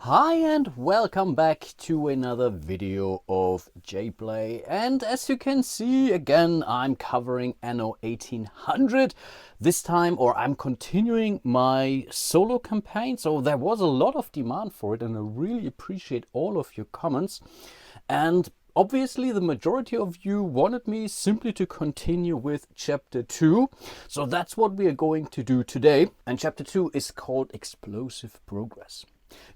Hi and welcome back to another video of JPlay, and as you can see, again I'm covering Anno 1800 this time, or I'm continuing my solo campaign. So there was a lot of demand for it and I really appreciate all of your comments, and obviously the majority of you wanted me simply to continue with chapter 2, so that's what we are going to do today. And chapter 2 is called Explosive Progress.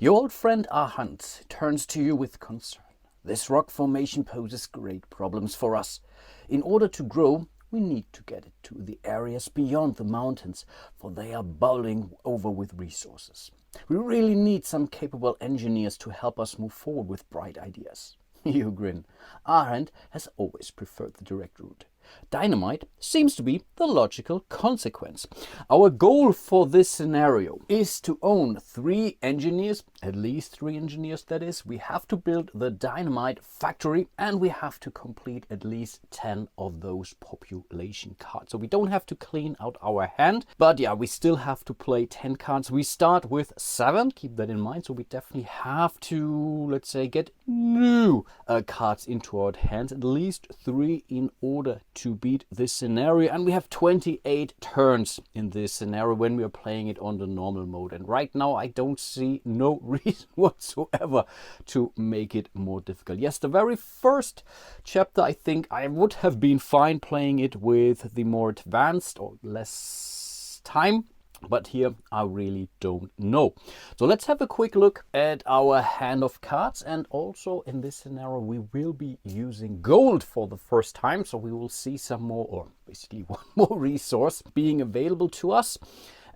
Your old friend Hunt turns to you with concern. This rock formation poses great problems for us. In order to grow, we need to get it to the areas beyond the mountains, for they are bubbling over with resources. We really need some capable engineers to help us move forward with bright ideas. You grin. Arendt has always preferred the direct route. Dynamite seems to be the logical consequence. Our goal for this scenario is to own 3 engineers, at least 3 engineers that is. We have to build the dynamite factory and we have to complete at least 10 of those population cards. So we don't have to clean out our hand, but yeah, we still have to play 10 cards. We start with 7, keep that in mind. So we definitely have to, let's say, get new cards into our hands, at least 3 in order to beat this scenario. And we have 28 turns in this scenario when we are playing it on the normal mode, and right now I don't see no reason whatsoever to make it more difficult. Yes, the very first chapter I think I would have been fine playing it with the more advanced or less time, but here I really don't know. So let's have a quick look at our hand of cards. And also in this scenario we will be using gold for the first time, so we will see some more, or basically one more resource being available to us.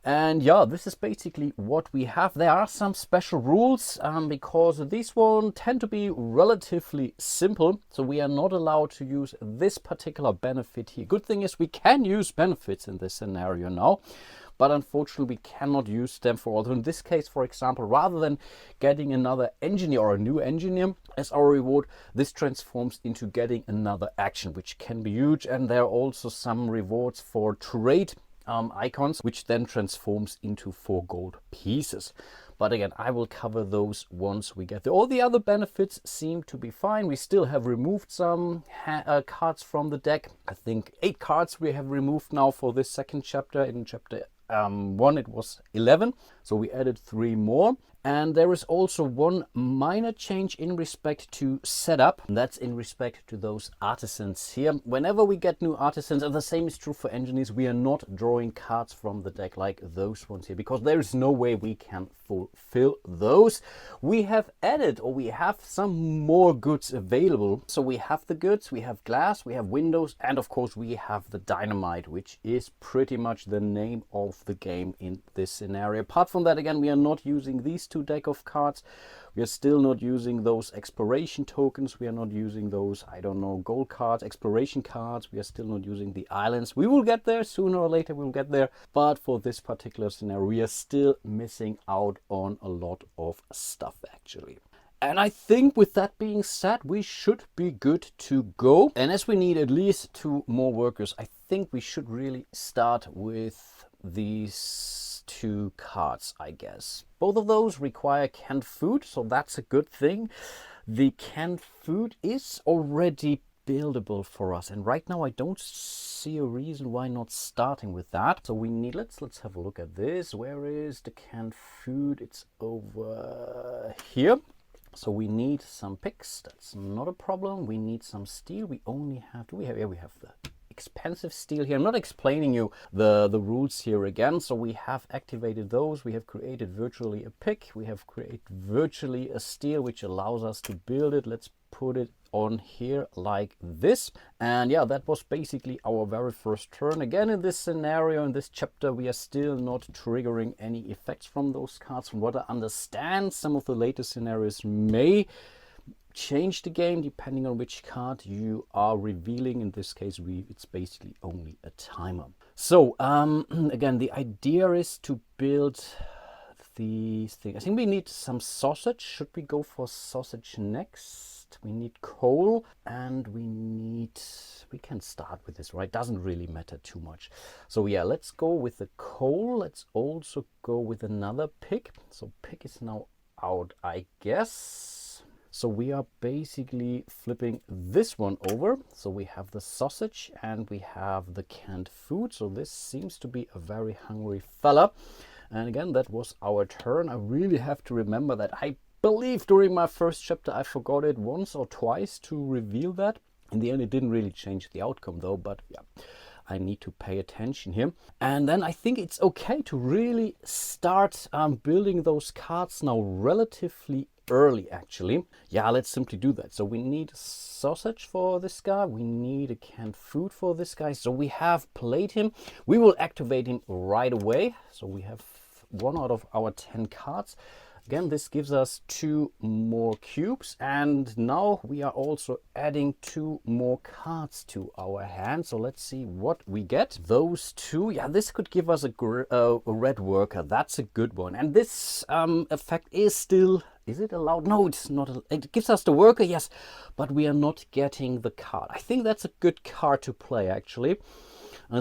And yeah, this is basically what we have. There are some special rules because these ones tend to be relatively simple, so we are not allowed to use this particular benefit here. Good thing is we can use benefits in this scenario now, but unfortunately we cannot use them for all. In this case, for example, rather than getting another engineer or a new engineer as our reward, this transforms into getting another action, which can be huge. And there are also some rewards for trade icons, which then transforms into 4 gold pieces. But again, I will cover those once we get there. All the other benefits seem to be fine. We still have removed some cards from the deck. I think 8 cards we have removed now for this second chapter. In chapter 1 it was 11, so we added 3 more. And there is also one minor change in respect to setup. That's in respect to those artisans here. Whenever we get new artisans, and the same is true for engineers, we are not drawing cards from the deck like those ones here, because there is no way we can fulfill those. We have added, or we have some more goods available. So we have the goods, we have glass, we have windows, and of course we have the dynamite, which is pretty much the name of the game in this scenario. Apart from that, again, we are not using these 2 deck of cards. We are still not using those exploration tokens. We are not using those, I don't know, gold cards, exploration cards. We are still not using the islands. We will get there sooner or later. We will get there. But for this particular scenario, we are still missing out on a lot of stuff actually. And I think with that being said, we should be good to go. And as we need at least 2 more workers, I think we should really start with these 2 cards, I guess. Both of those require canned food, so that's a good thing. The canned food is already buildable for us, and right now I don't see a reason why not starting with that. So we need, let's have a look at this. Where is the canned food? It's over here. So we need some picks. That's not a problem. We need some steel. We only have, do we have, yeah, we have the expensive steel here. I'm not explaining you the rules here again. So we have activated those. We have created virtually a pick. We have created virtually a steel, which allows us to build it. Let's put it on here like this. And yeah, that was basically our very first turn. Again, in this scenario, in this chapter, we are still not triggering any effects from those cards. From what I understand, some of the later scenarios may change the game depending on which card you are revealing. In this case, it's basically only a timer. So again, the idea is to build these things. I think we need some sausage. Should we go for sausage next? We need coal, and we can start with this, right? Doesn't really matter too much. So yeah, let's go with the coal. Let's also go with another pick. So pick is now out, I guess. So we are basically flipping this one over. So we have the sausage and we have the canned food. So this seems to be a very hungry fella. And again, that was our turn. I really have to remember that. I believe during my first chapter I forgot it once or twice to reveal that. In the end, it didn't really change the outcome though, but yeah, I need to pay attention here. And then I think it's okay to really start building those cards now relatively early, actually. Yeah, let's simply do that. So we need sausage for this guy. We need a canned food for this guy. So we have played him. We will activate him right away. So we have 1 out of our 10 cards. Again, this gives us 2 more cubes, and now we are also adding 2 more cards to our hand. So let's see what we get. Those 2, yeah, this could give us a red worker. That's a good one. And this effect is still, is it allowed? No, it's not. It gives us the worker, yes, but we are not getting the card. I think that's a good card to play, actually.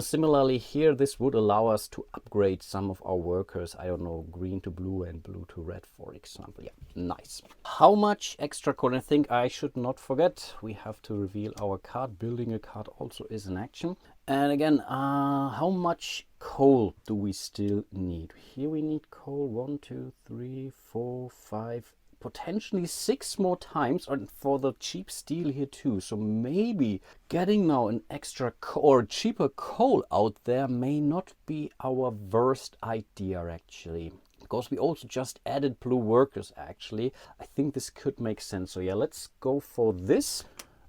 Similarly here, this would allow us to upgrade some of our workers. I don't know, green to blue and blue to red, for example. Yeah, nice. How much extra coal? I think I should not forget, we have to reveal our card. Building a card also is an action. And again, how much coal do we still need? Here we need coal 1, 2, 3, 4, 5, potentially 6 more times, and for the cheap steel here too. So maybe getting now an extra or cheaper coal out there may not be our worst idea, actually, because we also just added blue workers. Actually, I think this could make sense. So yeah, let's go for this.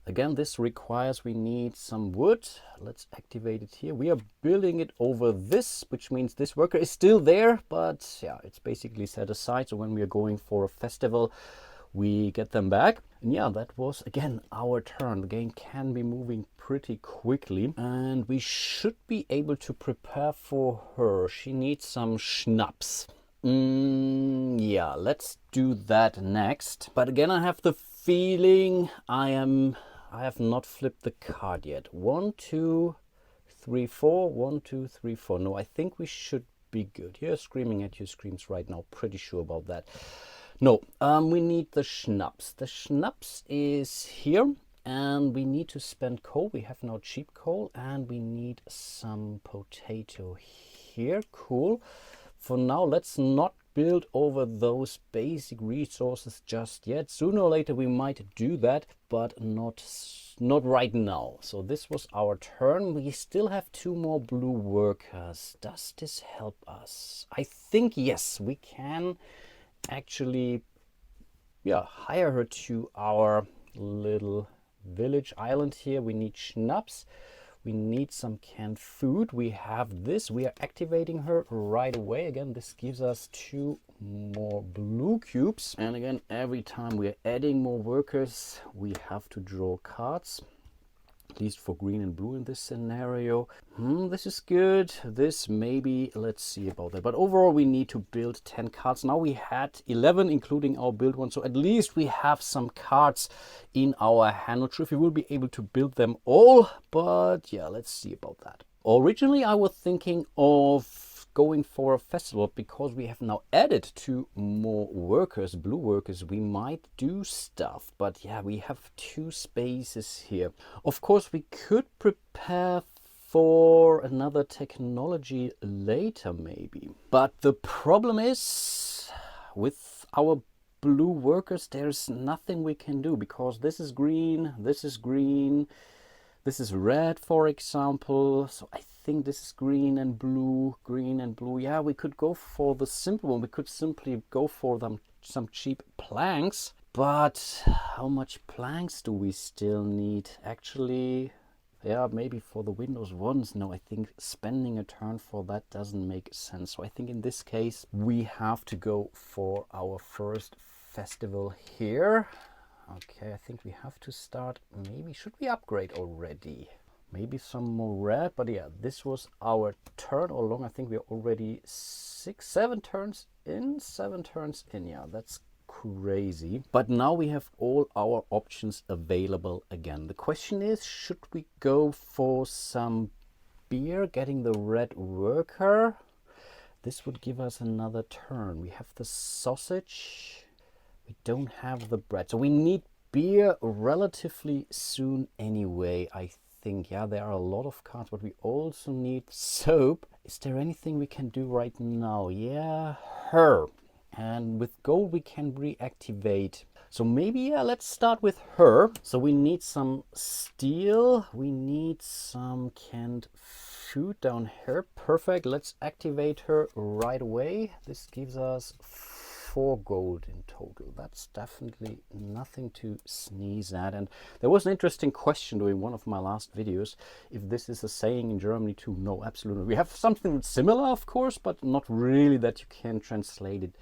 Again, this requires we need some wood. Let's activate it here. We are building it over this, which means this worker is still there, but yeah, it's basically set aside. So when we are going for a festival, we get them back. And yeah, that was again our turn. The game can be moving pretty quickly, and we should be able to prepare for her. She needs some schnapps. Yeah, let's do that next. But again, I have the feeling I have not flipped the card yet. 1, 2, 3, 4. 1, 2, 3, 4. No, I think we should be good. You're screaming at your screams right now. Pretty sure about that. No, we need the schnapps. The schnapps is here, and we need to spend coal. We have now cheap coal, and we need some potato here. Cool. For now, let's not build over those basic resources just yet. Sooner or later we might do that, but not right now. So this was our turn. We still have 2 more blue workers. Does this help us? I think yes, we can actually, yeah, hire her to our little village island here. We need schnapps. We need some canned food. We have this. We are activating her right away. Again, this gives us 2 more blue cubes. And again, every time we are adding more workers, we have to draw cards. At least for green and blue in this scenario. This is good. This maybe, let's see about that. But overall, we need to build 10 cards. Now we had 11, including our build one. So at least we have some cards in our hand. Not sure if we will be able to build them all, but yeah, let's see about that. Originally, I was thinking of going for a festival, because we have now added 2 more workers, blue workers. We might do stuff, but yeah, we have 2 spaces here. Of course, we could prepare for another technology later maybe, but the problem is with our blue workers, there's nothing we can do, because this is green, this is green, this is red, for example. So I think this is green and blue, green and blue. Yeah, we could go for the simple one. We could simply go for some cheap planks. But how much planks do we still need? Actually, yeah, maybe for the Windows ones. No, I think spending a turn for that doesn't make sense. So I think in this case, we have to go for our first festival here. Okay, I think we have to start. Maybe should we upgrade already? Maybe some more red, but yeah, this was our turn all along. I think we're already 7 turns in. Yeah, that's crazy. But now we have all our options available again. The question is, should we go for some beer, getting the red worker? This would give us another turn. We have the sausage. We don't have the bread. So we need beer relatively soon anyway, I think. Yeah, there are a lot of cards, but we also need soap. Is there anything we can do right now? Yeah, her. And with gold we can reactivate. So maybe, yeah, let's start with her. So we need some steel. We need some canned food down here. Perfect. Let's activate her right away. This gives us 4 gold in total. That's definitely nothing to sneeze at. And there was an interesting question during one of my last videos, if this is a saying in Germany too. No, absolutely. We have something similar, of course, but not really that you can translate it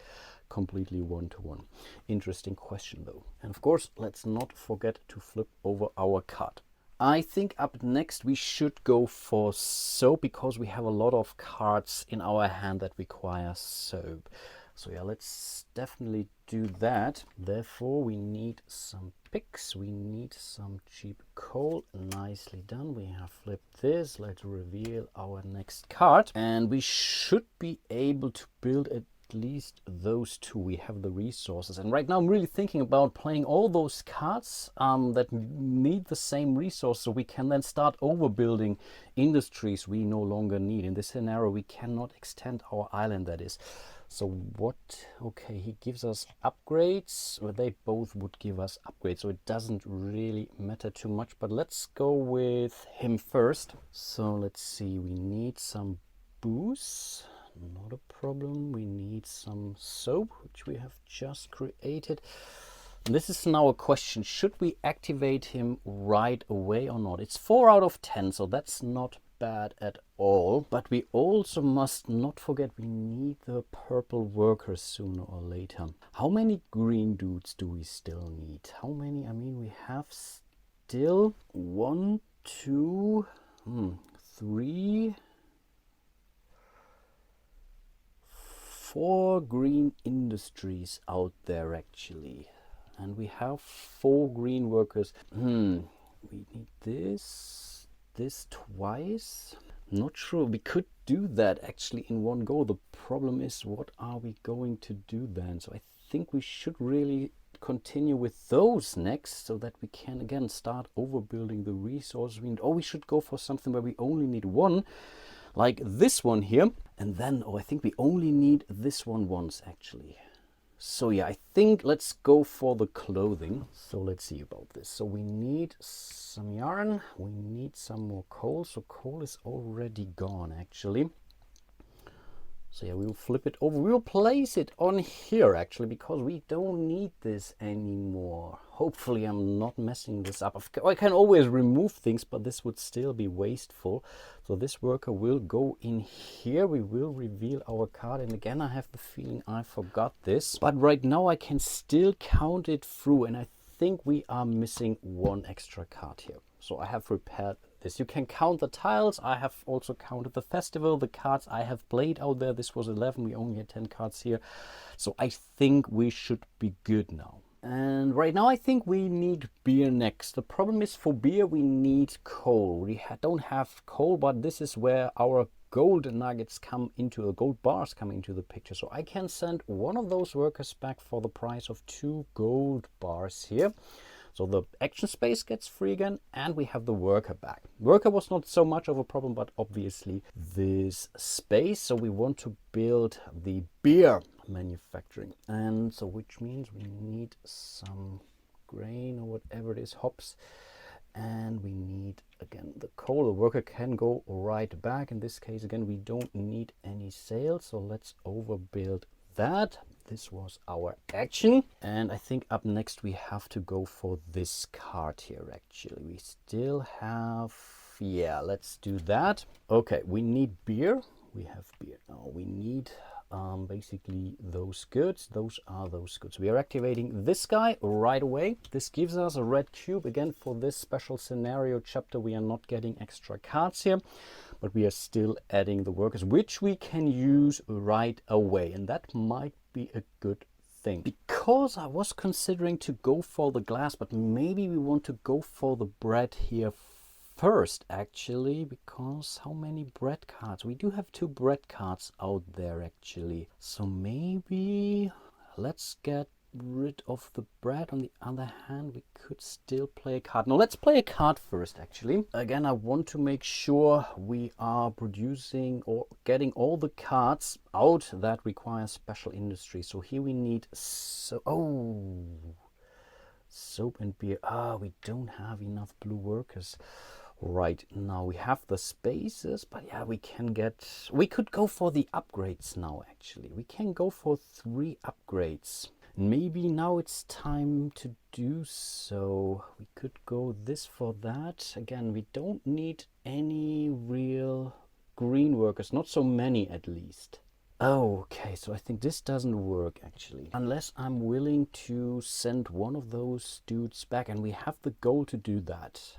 completely one-to-one. Interesting question though. And of course, let's not forget to flip over our card. I think up next we should go for soap, because we have a lot of cards in our hand that require soap. So yeah, let's definitely do that. Therefore, we need some picks. We need some cheap coal. Nicely done. We have flipped this. Let's reveal our next card. And we should be able to build at least those 2. We have the resources. And right now I'm really thinking about playing all those cards that need the same resource, so we can then start overbuilding industries we no longer need. In this scenario, we cannot extend our island, that is. So what? Okay, he gives us upgrades. Well, they both would give us upgrades, so it doesn't really matter too much. But let's go with him first. So let's see, we need some booze. Not a problem. We need some soap, which we have just created. This is now a question. Should we activate him right away or not? It's 4 out of 10, so that's not bad at all. But we also must not forget we need the purple workers sooner or later. How many green dudes do we still need? How many? I mean, we have still 1, 2, 3... 4 green industries out there actually, and we have 4 green workers. We need this twice. Not sure. We could do that actually in one go. The problem is, what are we going to do then? So I think we should really continue with those next, so that we can again start overbuilding the resources we need. Or we should go for something where we only need 1, like this one here. And then, I think we only need this one once actually. So yeah, I think let's go for the clothing. So let's see about this. So we need some yarn, we need some more coal. So coal is already gone actually. So yeah, we'll flip it over. We'll place it on here actually, because we don't need this anymore. Hopefully I'm not messing this up. I can always remove things, but this would still be wasteful. So this worker will go in here. We will reveal our card. And again, I have the feeling I forgot this. But right now I can still count it through. And I think we are missing 1 extra card here. So I have repaired this. You can count the tiles. I have also counted the festival, the cards I have played out there. This was 11. We only had 10 cards here. So I think we should be good now. And right now I think we need beer next. The problem is, for beer we need coal. We don't have coal, but this is where our gold nuggets come into, gold bars come into the picture. So I can send one of those workers back for the price of 2 gold bars here. So the action space gets free again, and we have the worker back. Worker was not so much of a problem, but obviously this space. So we want to build the beer manufacturing. And so which means we need some grain or whatever it is, hops. And we need, again, the coal. The worker can go right back. In this case, again, we don't need any sales. So let's overbuild that. This was our action. And I think up next we have to go for this card here actually. We still have, yeah, let's do that. Okay, we need beer. We have beer. Now we need basically those goods. Those are those goods. We are activating this guy right away. This gives us a red cube. Again, for this special scenario chapter, we are not getting extra cards here, but we are still adding the workers, which we can use right away. And that might be a good thing, because I was considering to go for the glass, but maybe we want to go for the bread here first actually, because how many bread cards? We do have 2 bread cards out there actually. So maybe let's get rid of the bread. On the other hand, we could still play a card. No, let's play a card first, actually. Again, I want to make sure we are producing or getting all the cards out that require special industry. So here we need soap and beer. We don't have enough blue workers. Right, now we have the spaces, but yeah, we could go for the upgrades now, actually. We can go for 3 upgrades. Maybe now it's time to do so. We could go this for that. Again, we don't need any real green workers, not so many at least. Okay, so I think this doesn't work actually. Unless I'm willing to send one of those dudes back, and we have the goal to do that.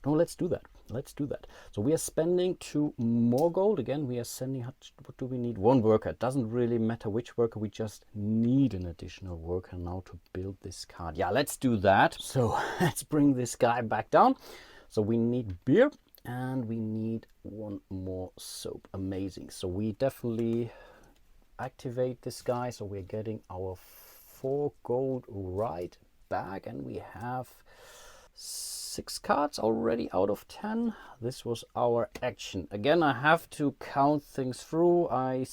No, let's do that. Let's do that. So we are spending 2 more gold. Again, we are sending, what do we need? 1 worker. It doesn't really matter which worker. We just need an additional worker now to build this card. Yeah, let's do that. So let's bring this guy back down. So we need beer and we need 1 more soap. Amazing. So we definitely activate this guy. So we're getting our 4 gold right back, and we have 6 cards already out of 10. This was our action. Again, I have to count things through. I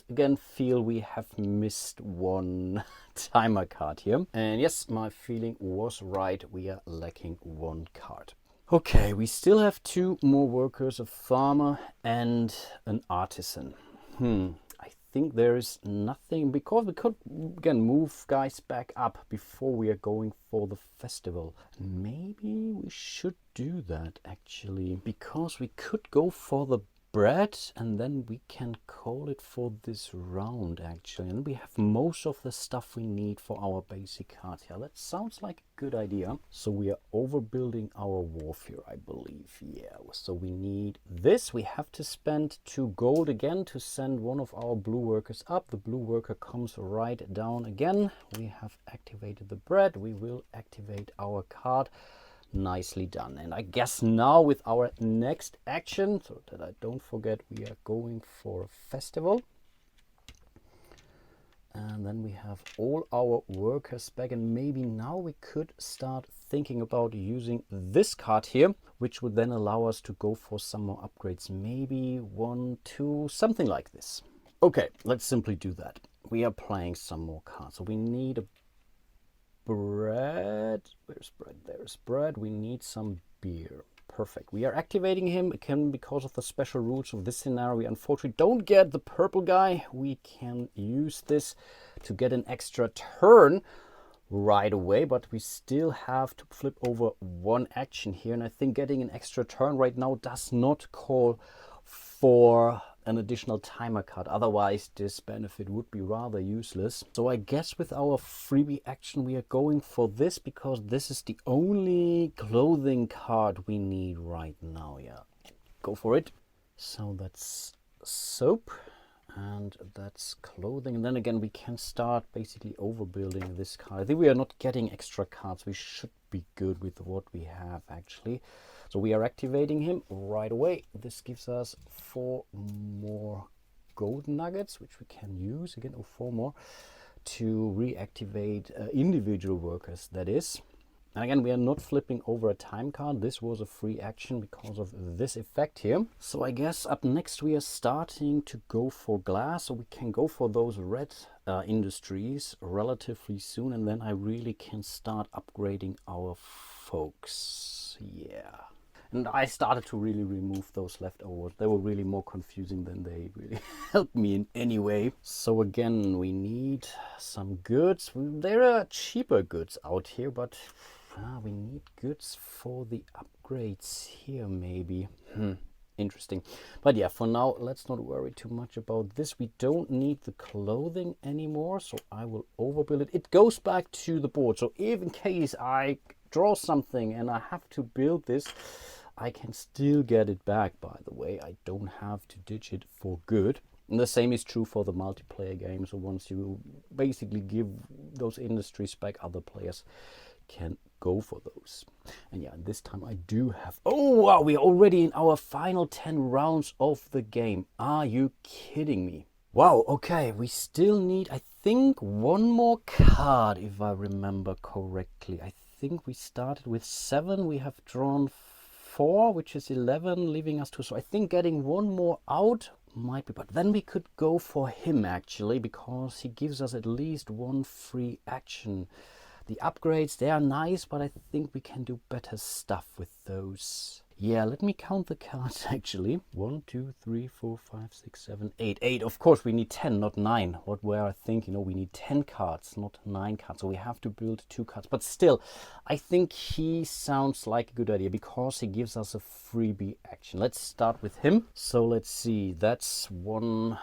again feel we have missed 1 timer card here. And yes, my feeling was right. We are lacking 1 card. Okay, we still have 2 more workers, a farmer and an artisan. I think there is nothing, because we could again move guys back up before we are going for the festival. Maybe we should do that actually, because we could go for the bread and then we can call it for this round actually, and we have most of the stuff we need for our basic card here. That sounds like a good idea. So we are overbuilding our warfare, I believe. Yeah, so we need this. We have to spend 2 gold again to send one of our blue workers up. The blue worker comes right down again. We have activated the bread. We will activate our card. Nicely done. And I guess now with our next action, so that I don't forget, we are going for a festival. And then we have all our workers back, and maybe now we could start thinking about using this card here, which would then allow us to go for some more upgrades. Maybe 1, 2, something like this. Okay, let's simply do that. We are playing some more cards. So we need a bread. Where's bread? There's bread. We need some beer. Perfect. We are activating him again because of the special rules of this scenario. We unfortunately don't get the purple guy. We can use this to get an extra turn right away, but we still have to flip over 1 action here, and I think getting an extra turn right now does not call for an additional timer card. Otherwise this benefit would be rather useless. So I guess with our freebie action we are going for this, because this is the only clothing card we need right now. Yeah, go for it. So that's soap and that's clothing, and then again we can start basically overbuilding this card. I think we are not getting extra cards. We should be good with what we have actually. So we are activating him right away. This gives us 4 more gold nuggets, which we can use again, 4 more, to reactivate individual workers, that is. And again, we are not flipping over a time card. This was a free action because of this effect here. So I guess up next we are starting to go for glass, so we can go for those red industries relatively soon, and then I really can start upgrading our folks. Yeah. And I started to really remove those leftovers. They were really more confusing than they really helped me in any way. So again, we need some goods. There are cheaper goods out here, but we need goods for the upgrades here maybe. Interesting. But yeah, for now, let's not worry too much about this. We don't need the clothing anymore, so I will overbuild it. It goes back to the board. So if in case I draw something and I have to build this, I can still get it back, by the way. I don't have to ditch it for good. And the same is true for the multiplayer game. So once you basically give those industries back, other players can go for those. And yeah, this time I do have... Oh, wow, we're already in our final 10 rounds of the game. Are you kidding me? Wow, okay, we still need, I think, one more card, if I remember correctly. I think we started with 7, we have drawn 4, which is 11, leaving us 2. So I think getting one more out might be, but then we could go for him actually, because he gives us at least one free action. The upgrades, they are nice, but I think we can do better stuff with those. Yeah, let me count the cards actually. 1, 2, 3, 4, 5, 6, 7, 8. 8, of course we need 10, not 9. What were I thinking? No, we need 10 cards, not 9 cards. So we have to build 2 cards. But still, I think he sounds like a good idea because he gives us a freebie action. Let's start with him. So let's see, that's 1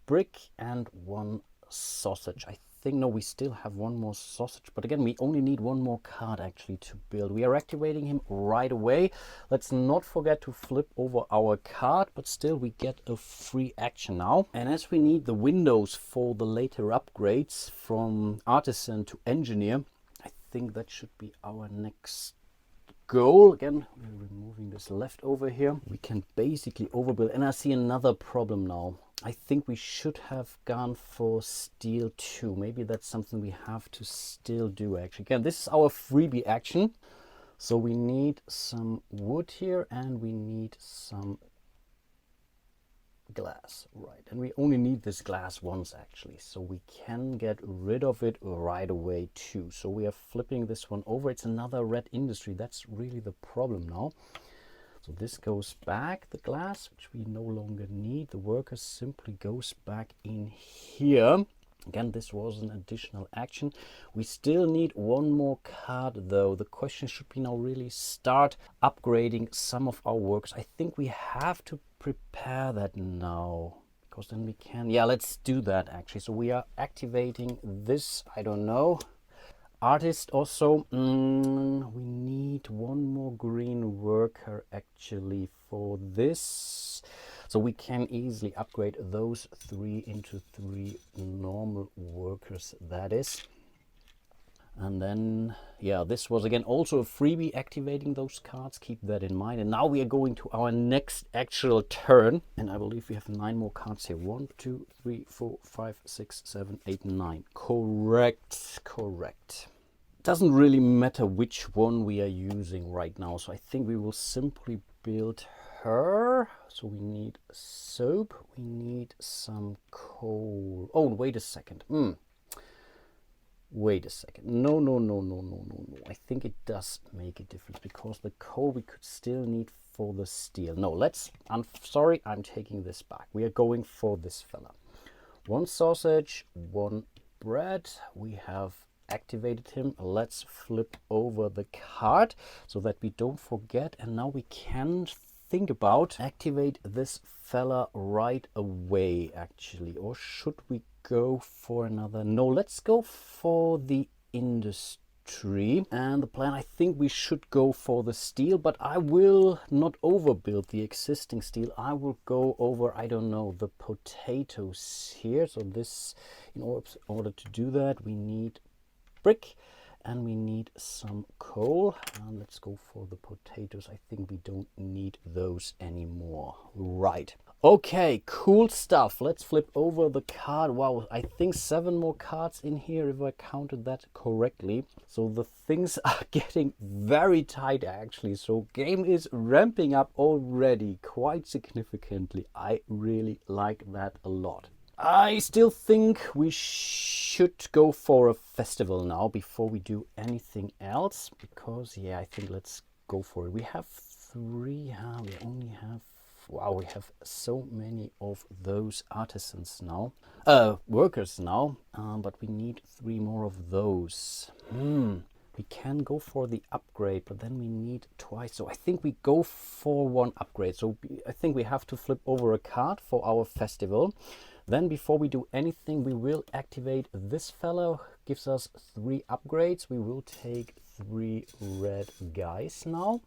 brick and 1 sausage. I think, no, we still have 1 more sausage, but again, we only need 1 more card actually to build. We are activating him right away. Let's not forget to flip over our card, but still we get a free action now. And as we need the windows for the later upgrades from artisan to engineer, I think that should be our next goal. Again, we're removing this leftover here. We can basically overbuild, and I see another problem now. I think we should have gone for steel too. Maybe that's something we have to still do actually. Again, this is our freebie action. So we need some wood here and we need some glass, right? And we only need this glass once actually, so we can get rid of it right away too. So we are flipping this one over. It's another red industry. That's really the problem now. So this goes back, the glass, which we no longer need. The worker simply goes back in here. Again, this was an additional action. We still need 1 more card though. The question should be now really start upgrading some of our workers. I think we have to prepare that now, because then we can, yeah, let's do that actually. So we are activating this, I don't know, artist also. We need 1 more green worker actually for this, so we can easily upgrade those 3 into 3 normal workers, that is. And then, yeah, this was again also a freebie, activating those cards. Keep that in mind. And now we are going to our next actual turn. And I believe we have 9 more cards here. 1, 2, 3, 4, 5, 6, 7, 8, 9. Correct, correct. Doesn't really matter which one we are using right now. So I think we will simply build her. So we need soap. We need some coal. Oh, wait a second. Wait a second. No. I think it does make a difference, because the coal we could still need for the steel. No, I'm sorry, I'm taking this back. We are going for this fella. 1 sausage, 1 bread. We have activated him. Let's flip over the card so that we don't forget. And now we can think about activate this fella right away actually, or should we go for another? No, let's go for the industry. And the plan, I think we should go for the steel, but I will not overbuild the existing steel. I will go over, I don't know, the potatoes here. So this, in order to do that, we need brick and we need some coal. And let's go for the potatoes. I think we don't need those anymore. Right. Okay, cool stuff. Let's flip over the card. Wow, I think 7 more cards in here, if I counted that correctly. So the things are getting very tight actually. So game is ramping up already quite significantly. I really like that a lot. I still think we should go for a festival now before we do anything else, because yeah, I think let's go for it. We have 3, we only have, wow, we have so many of those artisans now, workers now, but we need 3 more of those. We can go for the upgrade, but then we need twice. So I think we go for 1 upgrade. So I think we have to flip over a card for our festival. Then before we do anything, we will activate this fellow. Gives us 3 upgrades. We will take 3 red guys now.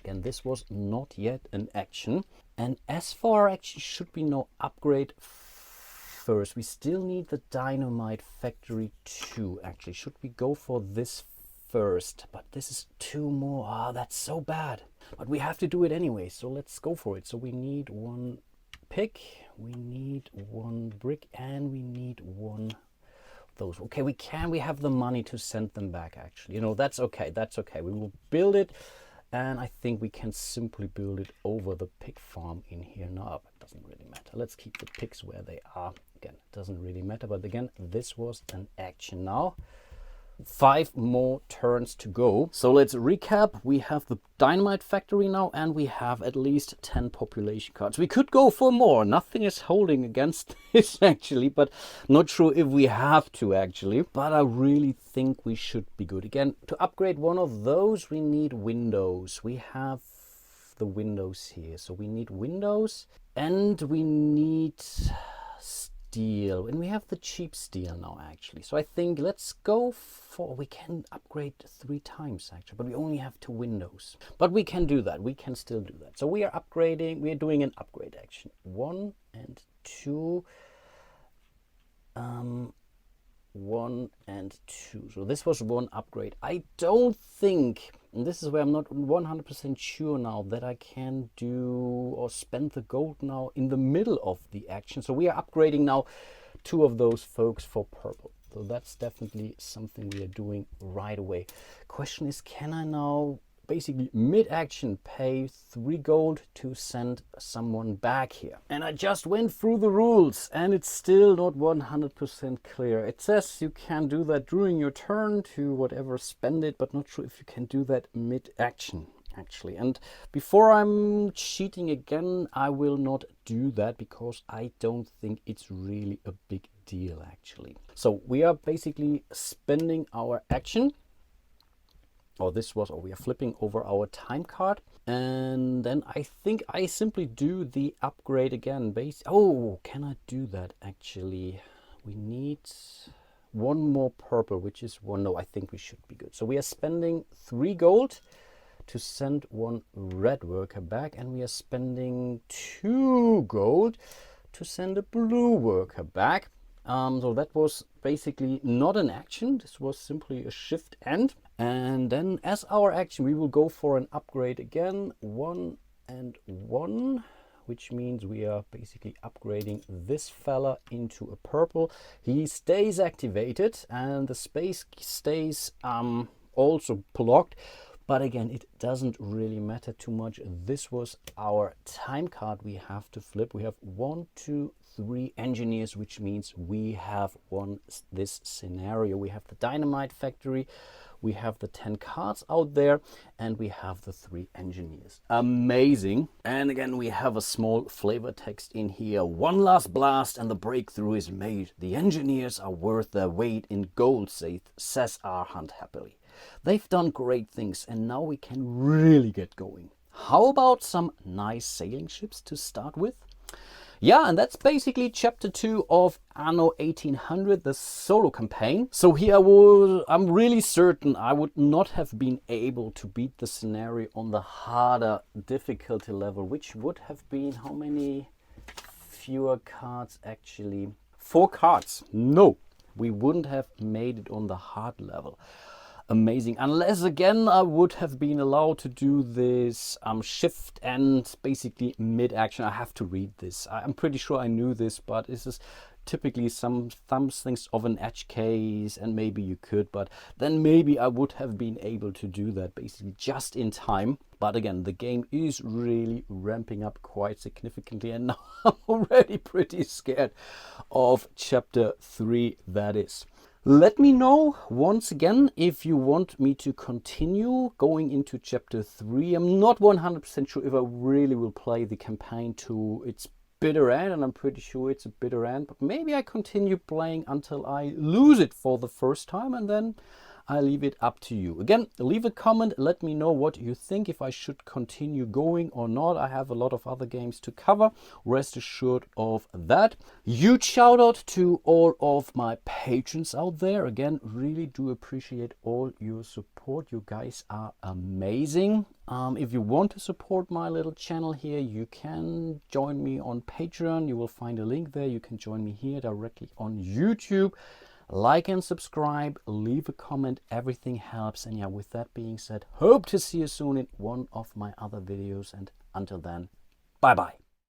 Again, this was not yet an action. And as for our action, should be no upgrade first. We still need the dynamite factory 2 actually. Should we go for this first? But this is 2 more. Ah, that's so bad. But we have to do it anyway, so let's go for it. So we need 1 pick, we need 1 brick and we need 1 those. Okay, we have the money to send them back actually. You know, that's okay. We will build it, and I think we can simply build it over the pig farm in here now. But it doesn't really matter. Let's keep the pigs where they are. Again, it doesn't really matter, but again, this was an action now. 5 more turns to go. So let's recap. We have the dynamite factory now, and we have at least 10 population cards. We could go for more. Nothing is holding against this actually, but not sure if we have to actually. But I really think we should be good. Again, to upgrade one of those, we need windows. We have the windows here. So we need windows, and we need steel, and we have the cheap steel now actually. So I think let's go for, we can upgrade 3 times actually, but we only have 2 windows. But we can do that, we can still do that. So we are upgrading, we are doing an upgrade action. 1 and 2, 1 and 2. So this was 1 upgrade. I don't think, and this is where I'm not 100% sure now, that I can do or spend the gold now in the middle of the action. So we are upgrading now 2 of those folks for purple. So that's definitely something we are doing right away. Question is, can I now basically mid-action pay 3 gold to send someone back here? And I just went through the rules and it's still not 100% clear. It says you can do that during your turn to whatever, spend it, but not sure if you can do that mid-action actually. And before I'm cheating again, I will not do that because I don't think it's really a big deal actually. So we are basically spending our action. Or we are flipping over our time card, and then I think I simply do the upgrade again. Oh, can I do that actually? We need 1 more purple, which is 1. No, I think we should be good. So we are spending 3 gold to send 1 red worker back, and we are spending 2 gold to send a blue worker back. So that was basically not an action. This was simply a shift end. And then as our action, we will go for an upgrade again. 1 and 1, which means we are basically upgrading this fella into a purple. He stays activated and the space stays also blocked. But again, it doesn't really matter too much. This was our time card we have to flip. We have 1, 2, 3 engineers, which means we have won this scenario. We have the dynamite factory, we have the 10 cards out there, and we have the 3 engineers. Amazing. And again, we have a small flavor text in here. 1 last blast and the breakthrough is made. The engineers are worth their weight in gold, says our hunt happily. They've done great things, and now we can really get going. How about some nice sailing ships to start with? Yeah, and that's basically chapter 2 of Anno 1800, the solo campaign. So here I'm really certain I would not have been able to beat the scenario on the harder difficulty level, which would have been how many fewer cards actually? 4 cards. No, we wouldn't have made it on the hard level. Amazing, unless again I would have been allowed to do this shift and basically mid-action. I have to read this. I'm pretty sure I knew this, but this is typically some things of an edge case, and maybe you could, but then maybe I would have been able to do that basically just in time. But again, the game is really ramping up quite significantly, and now I'm already pretty scared of chapter 3, that is. Let me know once again if you want me to continue going into chapter 3. I'm not 100% sure if I really will play the campaign to its bitter end, and I'm pretty sure it's a bitter end, but maybe I continue playing until I lose it for the first time, and then I leave it up to you. Again, leave a comment, let me know what you think, if I should continue going or not. I have a lot of other games to cover, rest assured of that. Huge shout out to all of my patrons out there. Again, really do appreciate all your support. You guys are amazing. If you want to support my little channel here, you can join me on Patreon. You will find a link there. You can join me here directly on YouTube. Like and subscribe, leave a comment, everything helps. And yeah, with that being said, hope to see you soon in one of my other videos. And until then, bye bye.